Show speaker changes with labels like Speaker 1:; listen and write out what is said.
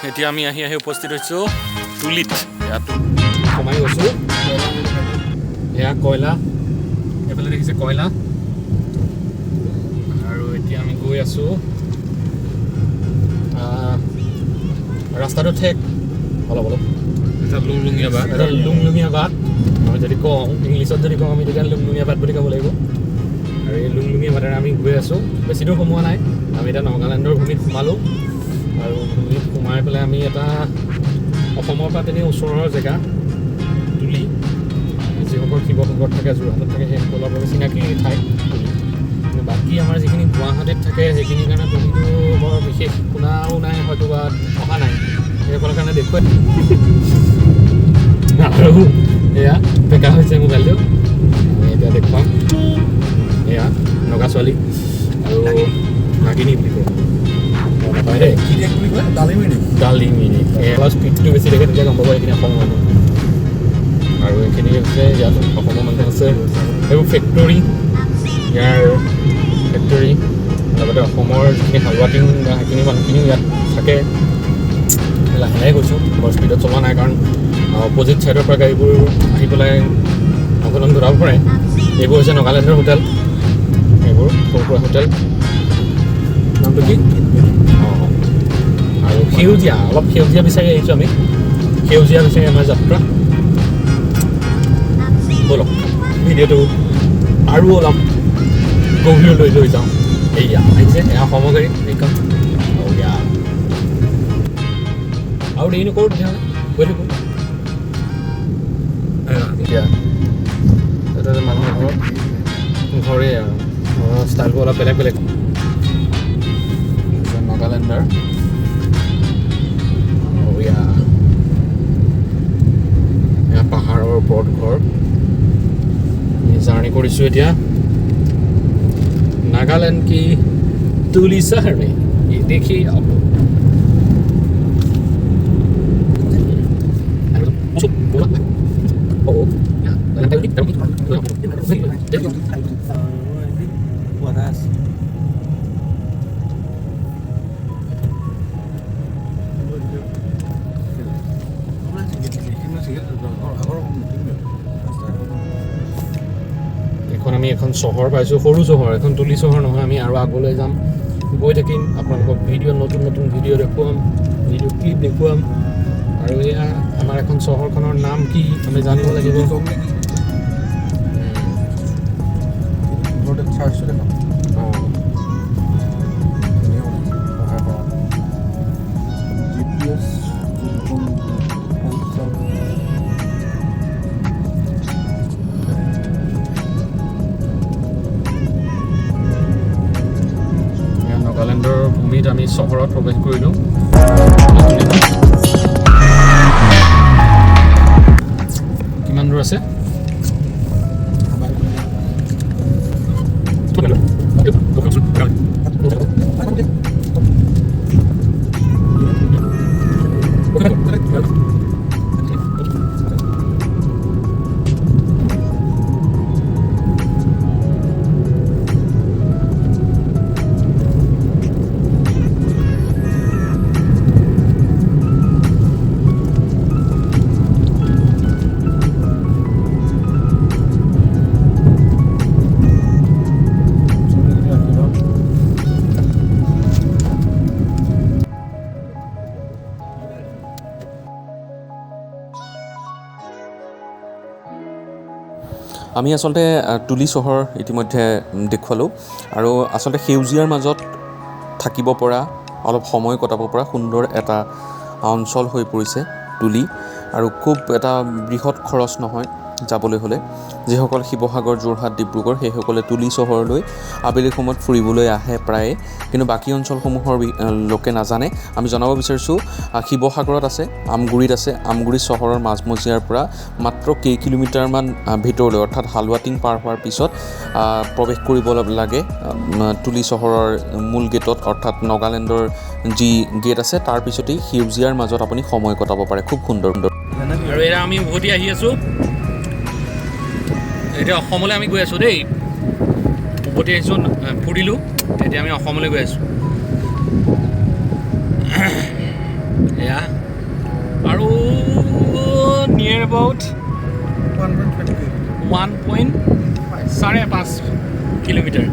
Speaker 1: এতিয়া আমি আহি উপস্থিত হৈছোঁ তুলিত। ইয়াত সোমাই গৈছোঁ। এয়া কয়লা, এইফালে দেখিছে কয়লা। আৰু এতিয়া আমি গৈ আছোঁ ৰাস্তাটো ঠেক অলপ এটা লুংলুঙীয়া বাট। আমি যদি কওঁ ইংলিছত যদি কওঁ আমি তেতিয়া লুংলুঙীয়া বাট বুলি ক'ব লাগিব। আৰু এই লুংলুঙীয়া বাটেৰে আমি গৈ আছোঁ। বেছি দূৰ সোমোৱা নাই, আমি এতিয়া নগালেণ্ডৰ ভূমিত সোমালোঁ। আৰু ভূমিত সোমাই পেলাই আমি এটা অসমৰ পৰা তেনেই ওচৰৰ জেগা তুলি, যিসকল শিৱসাগৰত থাকে, যোৰহাটত থাকে, সেইসকলৰ বাবে চিনাকি ঠাই তুলি। কিন্তু বাকী আমাৰ যিখিনি গুৱাহাটীত থাকে সেইখিনিৰ কাৰণে তুলিটো বৰ বিশেষ শুনাও নাই, হয়তো বা অহা নাই। সেইসকলৰ কাৰণে দেখুৱাই আৰু এয়া বেকা হৈছে মোবাইলটো। আমি এতিয়া দেখুৱাম। এয়া নগা ছোৱালী আৰু নাগিনী বুলি কয়। ডালিমিনি স্পীডটো বেছি দেখে, তেতিয়া গম পাব এইখিনি অসমৰ মানুহ। আৰু এইখিনি হৈছে ইয়াত অসমৰ মানুহ আছে। এইবোৰ ফেক্টৰী, ইয়াৰ ফেক্টৰী লগতে অসমৰ যিখিনি হালোৱাটিং বা সেইখিনি মানুহখিনিও ইয়াত থাকে। লাহে লাহে গৈছোঁ, বৰ স্পীডত চলোৱা নাই, কাৰণ অপজিট ছাইডৰ পৰা গাড়ীবোৰ আহি পেলাই অঘটন ঘটাব পাৰে। এইবোৰ হৈছে নগালেণ্ডৰ হোটেল, এইবোৰ সৰু সুৰা হোটেল। নামটো কি? অঁ, আৰু সেউজীয়া, অলপ সেউজীয়া বিচাৰি আহিছোঁ আমি। সেউজীয়া বিচাৰি আমাৰ যাত্ৰা। ব'লক ভিডিঅ'টো আৰু অলপ গভীৰলৈ লৈ যাওঁ। এয়া আহিছে, এয়া সমগাড়ী এইখন। আৰু দেৰি নকৰোঁ, তেতিয়াহ'লে গৈ থাকোঁ। এতিয়া এটা মানুহৰ ঘৰে আৰু ঘৰৰ ষ্টাইলবোৰ অলপ বেলেগ বেলেগ। নগালেণ্ডাৰ এয়া পাহাৰৰ ওপৰত ঘৰ। জাৰ্ণি কৰিছোঁ এতিয়া नागालैंड की तुली शहर में। ये देखिए आप এখন আমি এখন চহৰ পাইছোঁ, সৰু চহৰ এখন, তুলি চহৰ নহয়। আমি আৰু আগলৈ যাম, গৈ থাকিম, আপোনালোকক ভিডিঅ' নতুন নতুন ভিডিঅ' দেখুৱাম, ভিডিঅ' ক্লিপ দেখুৱাম। আৰু এয়া আমাৰ এখন চহৰখনৰ নাম কি আমি জানিব লাগিব। নগালেণ্ডৰ ভূমিত আমি চহৰত প্ৰৱেশ কৰিলোঁ। কিমান দূৰ আছে? আমি আচলতে তুলি চহৰ ইতিমধ্যে দেখুৱালোঁ। আৰু আচলতে সেউজীয়াৰ মাজত থাকিব পৰা, অলপ সময় কটাব পৰা সুন্দৰ এটা অঞ্চল হৈ পৰিছে তুলি। আৰু খুব এটা বৃহৎ খৰচ নহয় যাবলৈ হ'লে। যিসকল শিৱসাগৰ, যোৰহাট, ডিব্ৰুগড় সেইসকলে তুলি চহৰলৈ আবেলি সময়ত ফুৰিবলৈ আহে প্ৰায়ে, কিন্তু বাকী অঞ্চলসমূহৰ লোকে নাজানে। আমি জনাব বিচাৰিছোঁ শিৱসাগৰত আছে, আমগুৰিত আছে। আমগুৰি চহৰৰ মাজমজিয়াৰ পৰা মাত্ৰ কেইকিলোমিটাৰমান ভিতৰলৈ, অৰ্থাৎ হালোৱাটিং পাৰ হোৱাৰ পিছত প্ৰৱেশ কৰিব লাগে তুলি চহৰৰ মূল গেটত, অৰ্থাৎ নগালেণ্ডৰ যি গেট আছে তাৰ পিছতেই সেউজীয়াৰ মাজত আপুনি সময় কটাব পাৰে, খুব সুন্দৰ সুন্দৰ। আৰু এয়া আমি উভতি আহি আছোঁ। এতিয়া অসমলৈ আমি গৈ আছোঁ দেই। উভতি আহিছোঁ, ফুৰিলোঁ, এতিয়া আমি অসমলৈ গৈ আছোঁ।
Speaker 2: এয়া আৰু নিয়েৰ এবাউট 1.5 কিলোমিটাৰ